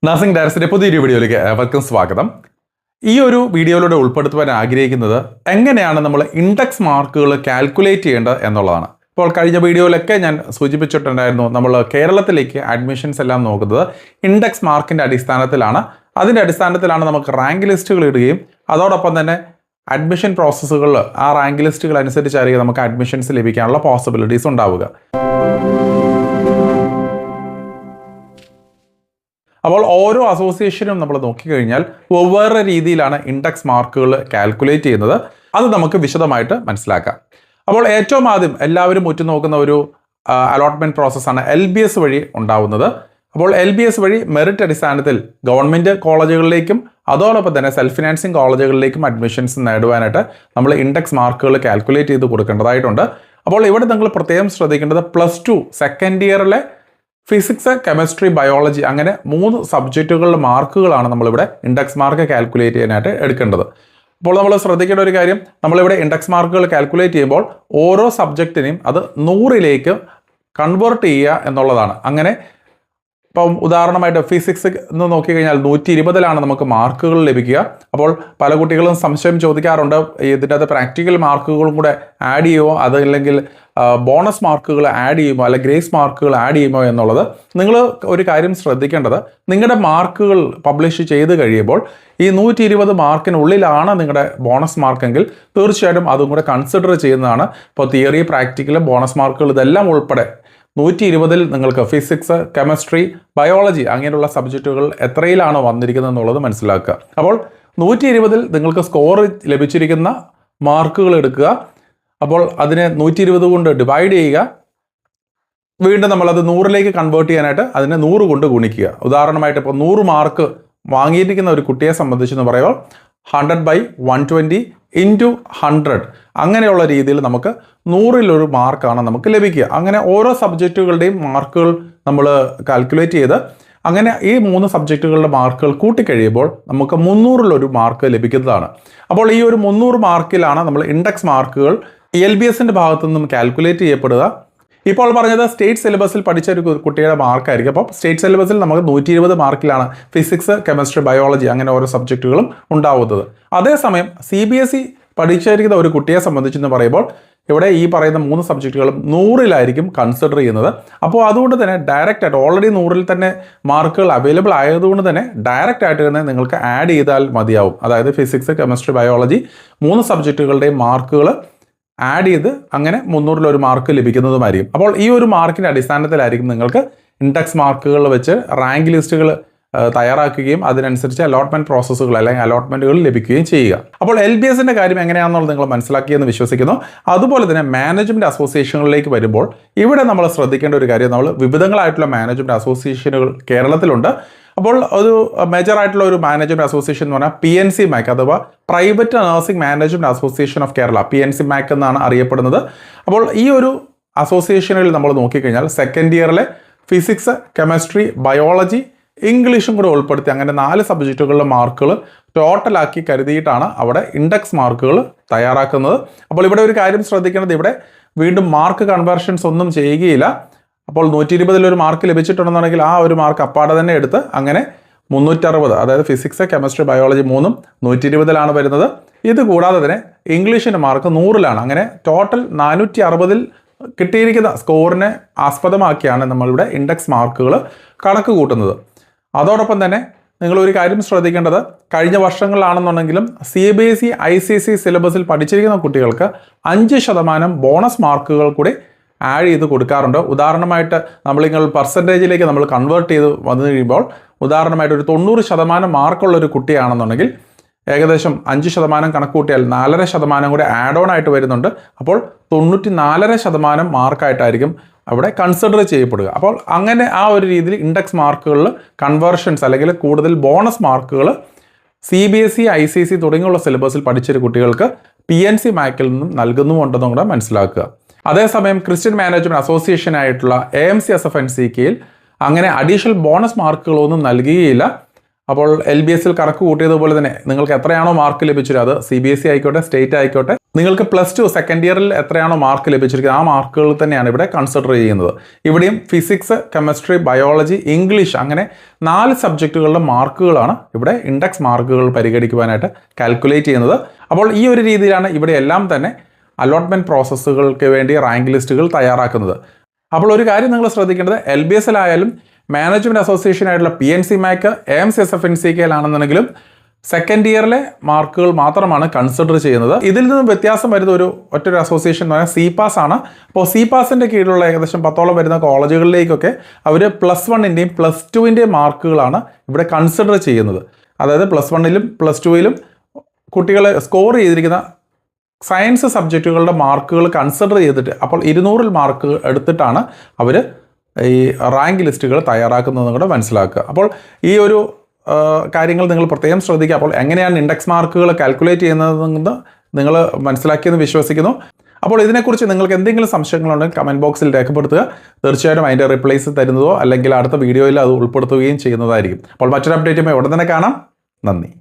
Nursing ഡയറക്ടറിന്റെ പുതിയൊരു വീഡിയോയിലേക്ക് ഏവർക്കും സ്വാഗതം. ഈ ഒരു വീഡിയോയിലൂടെ ഉൾപ്പെടുത്തുവാൻ ആഗ്രഹിക്കുന്നത് എങ്ങനെയാണ് നമ്മൾ ഇൻഡെക്സ് മാർക്കുകൾ കാൽക്കുലേറ്റ് ചെയ്യേണ്ടത് എന്നുള്ളതാണ്. ഇപ്പോൾ കഴിഞ്ഞ വീഡിയോയിലൊക്കെ ഞാൻ സൂചിപ്പിച്ചിട്ടുണ്ടായിരുന്നു, നമ്മൾ കേരളത്തിലേക്ക് അഡ്മിഷൻസ് എല്ലാം നോക്കുന്നത് ഇൻഡെക്സ് മാർക്കിൻ്റെ അടിസ്ഥാനത്തിലാണ്. അതിൻ്റെ അടിസ്ഥാനത്തിലാണ് നമുക്ക് റാങ്ക് ലിസ്റ്റുകൾ ഇടുകയും അതോടൊപ്പം തന്നെ അഡ്മിഷൻ പ്രോസസ്സുകളിൽ ആ റാങ്ക് ലിസ്റ്റുകൾ അനുസരിച്ചായിരിക്കും നമുക്ക് അഡ്മിഷൻസ് ലഭിക്കാനുള്ള പോസിബിലിറ്റീസ് ഉണ്ടാവുക. അപ്പോൾ ഓരോ അസോസിയേഷനും നമ്മൾ നോക്കിക്കഴിഞ്ഞാൽ വെവ്വേറെ രീതിയിലാണ് ഇൻഡെക്സ് മാർക്കുകൾ കാൽക്കുലേറ്റ് ചെയ്യുന്നത്. അത് നമുക്ക് വിശദമായിട്ട് മനസ്സിലാക്കാം. അപ്പോൾ ഏറ്റവും ആദ്യം എല്ലാവരും ഉറ്റുനോക്കുന്ന ഒരു അലോട്ട്മെൻറ്റ് പ്രോസസ്സാണ് LBS വഴി ഉണ്ടാവുന്നത്. അപ്പോൾ LBS വഴി മെറിറ്റ് അടിസ്ഥാനത്തിൽ ഗവൺമെൻറ് കോളേജുകളിലേക്കും അതോടൊപ്പം തന്നെ സെൽഫ് ഫിനാൻസിങ് കോളേജുകളിലേക്കും അഡ്മിഷൻസ് നേടുവാനായിട്ട് നമ്മൾ ഇൻഡെക്സ് മാർക്കുകൾ കാൽക്കുലേറ്റ് ചെയ്ത് കൊടുക്കേണ്ടതായിട്ടുണ്ട്. അപ്പോൾ ഇവിടെ നിങ്ങൾ പ്രത്യേകം ശ്രദ്ധിക്കേണ്ടത് +2 സെക്കൻഡ് ഇയറിലെ ഫിസിക്സ്, കെമിസ്ട്രി, ബയോളജി അങ്ങനെ 3 സബ്ജക്റ്റുകളുടെ മാർക്കുകളാണ് നമ്മളിവിടെ ഇൻഡെക്സ് മാർക്ക് കാൽക്കുലേറ്റ് ചെയ്യാനായിട്ട് എടുക്കേണ്ടത്. അപ്പോൾ നമ്മൾ ശ്രദ്ധിക്കേണ്ട ഒരു കാര്യം, നമ്മളിവിടെ ഇൻഡെക്സ് മാർക്കുകൾ കാൽക്കുലേറ്റ് ചെയ്യുമ്പോൾ ഓരോ സബ്ജക്റ്റിനെയും അത് 100ലേക്ക് കൺവേർട്ട് ചെയ്യുക എന്നുള്ളതാണ്. അങ്ങനെ ഇപ്പം ഉദാഹരണമായിട്ട് ഫിസിക്സ് എന്ന് നോക്കിക്കഴിഞ്ഞാൽ 120ലാണ് നമുക്ക് മാർക്കുകൾ ലഭിക്കുക. അപ്പോൾ പല കുട്ടികളും സംശയം ചോദിക്കാറുണ്ട്, ഇതിൻ്റെ അത് പ്രാക്ടിക്കൽ മാർക്കുകളും കൂടെ ആഡ് ചെയ്യുമോ, അതല്ലെങ്കിൽ ബോണസ് മാർക്കുകൾ ആഡ് ചെയ്യുമോ, അല്ലെങ്കിൽ ഗ്രേസ് മാർക്കുകൾ ആഡ് ചെയ്യുമോ എന്നുള്ളത്. നിങ്ങൾ ഒരു കാര്യം ശ്രദ്ധിക്കേണ്ടത്, നിങ്ങളുടെ മാർക്കുകൾ പബ്ലിഷ് ചെയ്ത് കഴിയുമ്പോൾ ഈ 120 മാർക്കിനുള്ളിലാണ് നിങ്ങളുടെ ബോണസ് മാർക്കെങ്കിൽ തീർച്ചയായിട്ടും അതും കൂടെ കൺസിഡർ ചെയ്യുന്നതാണ്. ഇപ്പോൾ തിയറി, പ്രാക്ടിക്കൽ, ബോണസ് മാർക്കുകൾ ഇതെല്ലാം ഉൾപ്പെടെ 120ൽ നിങ്ങൾക്ക് ഫിസിക്സ്, കെമിസ്ട്രി, ബയോളജി അങ്ങനെയുള്ള സബ്ജക്റ്റുകൾ എത്രയിലാണോ വന്നിരിക്കുന്നത് എന്നുള്ളത് മനസ്സിലാക്കുക. അപ്പോൾ 120ൽ നിങ്ങൾക്ക് സ്കോർ ലഭിച്ചിരിക്കുന്ന മാർക്കുകൾ എടുക്കുക. അപ്പോൾ അതിനെ 120 കൊണ്ട് ഡിവൈഡ് ചെയ്യുക. വീണ്ടും നമ്മളത് 100ലേക്ക് കൺവേർട്ട് ചെയ്യാനായിട്ട് അതിനെ 100 കൊണ്ട് ഗുണിക്കുക. ഉദാഹരണമായിട്ട് ഇപ്പോൾ 100 മാർക്ക് വാങ്ങിയിരിക്കുന്ന ഒരു കുട്ടിയെ സംബന്ധിച്ചെന്ന് പറയുമ്പോൾ 100/120 × 100 അങ്ങനെയുള്ള രീതിയിൽ നമുക്ക് 100ൽ മാർക്കാണ് നമുക്ക് ലഭിക്കുക. അങ്ങനെ ഓരോ സബ്ജക്റ്റുകളുടെയും മാർക്കുകൾ നമ്മൾ കാൽക്കുലേറ്റ് ചെയ്ത് അങ്ങനെ ഈ 3 സബ്ജക്റ്റുകളുടെ മാർക്കുകൾ കൂട്ടിക്കഴിയുമ്പോൾ നമുക്ക് 300ൽ മാർക്ക് ലഭിക്കുന്നതാണ്. അപ്പോൾ ഈ ഒരു 300 മാർക്കിലാണ് നമ്മൾ ഇൻഡെക്സ് മാർക്കുകൾ LBSൻ്റെ ഭാഗത്തു നിന്നും കാൽക്കുലേറ്റ് ചെയ്യപ്പെടുക. ഇപ്പോൾ പറഞ്ഞത് സ്റ്റേറ്റ് സിലബസിൽ പഠിച്ച ഒരു കുട്ടിയുടെ മാർക്കായിരിക്കും. അപ്പോൾ സ്റ്റേറ്റ് സിലബസിൽ നമുക്ക് 120 മാർക്കിലാണ് ഫിസിക്സ്, കെമിസ്ട്രി, ബയോളജി അങ്ങനെ ഓരോ സബ്ജക്റ്റുകളും ഉണ്ടാവുന്നത്. അതേസമയം CBSE പഠിച്ചിരിക്കുന്ന ഒരു കുട്ടിയെ സംബന്ധിച്ചെന്ന് പറയുമ്പോൾ ഇവിടെ ഈ പറയുന്ന 3 സബ്ജക്റ്റുകളും 100ലായിരിക്കും കൺസിഡർ ചെയ്യുന്നത്. അപ്പോൾ അതുകൊണ്ട് തന്നെ ഡയറക്റ്റ് ആയിട്ട് ഓൾറെഡി 100ൽ തന്നെ മാർക്കുകൾ അവൈലബിൾ ആയതുകൊണ്ട് തന്നെ ഡയറക്റ്റ് ആയിട്ട് തന്നെ നിങ്ങൾക്ക് ആഡ് ചെയ്താൽ മതിയാവും. അതായത് ഫിസിക്സ്, കെമിസ്ട്രി, ബയോളജി 3 സബ്ജക്റ്റുകളുടെയും മാർക്കുകൾ ആഡ് ചെയ്ത് അങ്ങനെ 300ൽ മാർക്ക് ലഭിക്കുന്നതുമായിരിക്കും. അപ്പോൾ ഈ ഒരു മാർക്കിൻ്റെ അടിസ്ഥാനത്തിലായിരിക്കും നിങ്ങൾക്ക് ഇൻഡെക്സ് മാർക്കുകൾ വെച്ച് റാങ്ക് ലിസ്റ്റുകൾ തയ്യാറാക്കുകയും അതിനനുസരിച്ച് അലോട്ട്മെൻറ്റ് പ്രോസസ്സുകൾ അല്ലെങ്കിൽ അലോട്ട്മെൻറ്റുകൾ ലഭിക്കുകയും ചെയ്യുക. അപ്പോൾ LBSൻ്റെ കാര്യം എങ്ങനെയാണെന്നുള്ളത് നിങ്ങൾ മനസ്സിലാക്കിയെന്ന് വിശ്വസിക്കുന്നു. അതുപോലെ തന്നെ മാനേജ്മെൻറ്റ് അസോസിയേഷനുകളിലേക്ക് വരുമ്പോൾ ഇവിടെ നമ്മൾ ശ്രദ്ധിക്കേണ്ട ഒരു കാര്യം, നമ്മൾ വിവിധങ്ങളായിട്ടുള്ള മാനേജ്മെൻറ്റ് അസോസിയേഷനുകൾ കേരളത്തിലുണ്ട്. അപ്പോൾ ഒരു മേജറായിട്ടുള്ള ഒരു മാനേജ്മെൻറ്റ് അസോസിയേഷൻ എന്ന് പറഞ്ഞാൽ PNC MAC അഥവാ private nursing management association of Kerala, PNC MAC എന്നാണ് അറിയപ്പെടുന്നത്. അപ്പോൾ ഈ ഒരു അസോസിയേഷനിൽ നമ്മൾ നോക്കിക്കഴിഞ്ഞാൽ സെക്കൻഡ് ഇയറിലെ ഫിസിക്സ്, കെമിസ്ട്രി, ബയോളജി, ഇംഗ്ലീഷും കൂടെ ഉൾപ്പെടുത്തി അങ്ങനെ 4 സബ്ജക്റ്റുകളുടെ മാർക്കുകൾ ടോട്ടലാക്കി കരുതിയിട്ടാണ് അവിടെ ഇൻഡെക്സ് മാർക്കുകൾ തയ്യാറാക്കുന്നത്. അപ്പോൾ ഇവിടെ ഒരു കാര്യം ശ്രദ്ധിക്കേണ്ടത്, ഇവിടെ വീണ്ടും മാർക്ക് കൺവേർഷൻസ് ഒന്നും ചെയ്യുകയില്ല. അപ്പോൾ 120ൽ മാർക്ക് ലഭിച്ചിട്ടുണ്ടെന്നുണ്ടെങ്കിൽ ആ ഒരു മാർക്ക് അപ്പാടെ തന്നെ എടുത്ത് അങ്ങനെ 360, അതായത് ഫിസിക്സ്, കെമിസ്ട്രി, ബയോളജി 3ഉം 120ലാണ് വരുന്നത്. ഇത് കൂടാതെ തന്നെ ഇംഗ്ലീഷിൻ്റെ മാർക്ക് 100ലാണ്. അങ്ങനെ ടോട്ടൽ 460ൽ കിട്ടിയിരിക്കുന്ന സ്കോറിനെ ആസ്പദമാക്കിയാണ് നമ്മളിവിടെ ഇൻഡെക്സ് മാർക്കുകൾ കണക്ക് കൂട്ടുന്നത്. അതോടൊപ്പം തന്നെ നിങ്ങളൊരു കാര്യം ശ്രദ്ധിക്കേണ്ടത്, കഴിഞ്ഞ വർഷങ്ങളിലാണെന്നുണ്ടെങ്കിലും CBSE ICSE സിലബസിൽ പഠിച്ചിരിക്കുന്ന കുട്ടികൾക്ക് 5% ബോണസ് മാർക്കുകൾ കൂടി ആഡ് ചെയ്ത് കൊടുക്കാറുണ്ട്. ഉദാഹരണമായിട്ട് നമ്മളിങ്ങൾ പെർസെൻറ്റേജിലേക്ക് നമ്മൾ കൺവേർട്ട് ചെയ്ത് വന്നു കഴിയുമ്പോൾ ഉദാഹരണമായിട്ട് ഒരു 90% മാർക്കുള്ള ഒരു കുട്ടിയാണെന്നുണ്ടെങ്കിൽ ഏകദേശം 5% കണക്ക് കൂട്ടിയാൽ 4.5% കൂടി ആഡ് ഓൺ ആയിട്ട് വരുന്നുണ്ട്. അപ്പോൾ 94.5% മാർക്കായിട്ടായിരിക്കും അവിടെ കൺസിഡർ ചെയ്യപ്പെടുക. അപ്പോൾ അങ്ങനെ ആ ഒരു രീതിയിൽ ഇൻഡെക്സ് മാർക്കുകളിൽ കൺവേർഷൻസ് അല്ലെങ്കിൽ കൂടുതൽ ബോണസ് മാർക്കുകൾ CBSE ICSE തുടങ്ങിയുള്ള സിലബസിൽ പഠിച്ചൊരു കുട്ടികൾക്ക് PNC MACൽ നിന്നും നൽകുന്നുമുണ്ടെന്നും കൂടെ മനസ്സിലാക്കുക. അതേസമയം ക്രിസ്ത്യൻ മാനേജ്മെൻറ്റ് അസോസിയേഷൻ ആയിട്ടുള്ള AMC SFNCKയിൽ അങ്ങനെ അഡീഷണൽ ബോണസ് മാർക്കുകളൊന്നും നൽകുകയില്ല. അപ്പോൾ LBSൽ കണക്ക് കൂട്ടിയതുപോലെ തന്നെ നിങ്ങൾക്ക് എത്രയാണോ മാർക്ക് ലഭിച്ചത്, അത് CBSE ആയിക്കോട്ടെ സ്റ്റേറ്റ് ആയിക്കോട്ടെ, നിങ്ങൾക്ക് +2 സെക്കൻഡ് ഇയറിൽ എത്രയാണോ മാർക്ക് ലഭിച്ചിരിക്കുന്നത് ആ മാർക്കുകൾ തന്നെയാണ് ഇവിടെ കൺസിഡർ ചെയ്യുന്നത്. ഇവിടെയും ഫിസിക്സ്, കെമിസ്ട്രി, ബയോളജി, ഇംഗ്ലീഷ് അങ്ങനെ 4 സബ്ജക്റ്റുകളുടെ മാർക്കുകളാണ് ഇവിടെ ഇൻഡെക്സ് മാർക്കുകൾ പരിഗണിക്കുവാനായിട്ട് കാൽക്കുലേറ്റ് ചെയ്യുന്നത്. അപ്പോൾ ഈ ഒരു രീതിയിലാണ് ഇവിടെ എല്ലാം തന്നെ അലോട്ട്മെൻറ്റ് പ്രോസസ്സുകൾക്ക് വേണ്ടി റാങ്ക് ലിസ്റ്റുകൾ തയ്യാറാക്കുന്നത്. അപ്പോൾ ഒരു കാര്യം നിങ്ങൾ ശ്രദ്ധിക്കേണ്ടത്, LBSലായാലും മാനേജ്മെൻറ്റ് അസോസിയേഷൻ ആയിട്ടുള്ള PNC MAC, AIMS SFNCKലാണെന്നുണ്ടെങ്കിലും സെക്കൻഡ് ഇയറിലെ മാർക്കുകൾ മാത്രമാണ് കൺസിഡർ ചെയ്യുന്നത്. ഇതിൽ നിന്നും വ്യത്യാസം വരുന്ന ഒറ്റൊരു അസോസിയേഷൻ എന്ന് പറഞ്ഞാൽ CPAS ആണ്. അപ്പോൾ CPASൻ്റെ കീഴിലുള്ള ഏകദേശം 10ഓളം വരുന്ന കോളേജുകളിലേക്കൊക്കെ അവർ +1ൻ്റെയും +2ൻ്റെയും മാർക്കുകളാണ് ഇവിടെ കൺസിഡർ ചെയ്യുന്നത്. അതായത് +1ലും +2ലും കുട്ടികൾ സ്കോർ ചെയ്തിരിക്കുന്ന സയൻസ് സബ്ജക്റ്റുകളുടെ മാർക്കുകൾ കൺസിഡർ ചെയ്തിട്ട് അപ്പോൾ 200 മാർക്ക് എടുത്തിട്ടാണ് അവർ ഈ റാങ്ക് ലിസ്റ്റുകൾ തയ്യാറാക്കുന്നതെന്ന് കൂടെ മനസ്സിലാക്കുക. അപ്പോൾ ഈ ഒരു കാര്യങ്ങൾ നിങ്ങൾ പ്രത്യേകം ശ്രദ്ധിക്കുക. അപ്പോൾ എങ്ങനെയാണ് ഇൻഡെക്സ് മാർക്കുകൾ കാൽക്കുലേറ്റ് ചെയ്യുന്നതെന്ന് നിങ്ങൾ മനസ്സിലാക്കിയെന്ന് വിശ്വസിക്കുന്നു. അപ്പോൾ ഇതിനെക്കുറിച്ച് നിങ്ങൾക്ക് എന്തെങ്കിലും സംശയങ്ങളുണ്ടെങ്കിൽ കമൻറ്റ് ബോക്സിൽ രേഖപ്പെടുത്തുക. തീർച്ചയായിട്ടും അതിൻ്റെ റിപ്ലൈസ് തരുന്നതോ അല്ലെങ്കിൽ അടുത്ത വീഡിയോയിൽ അത് ഉൾപ്പെടുത്തുകയും ചെയ്യുന്നതായിരിക്കും. അപ്പോൾ മറ്റൊരു അപ്ഡേറ്റുമായി ഉടൻ തന്നെ കാണാം. നന്ദി.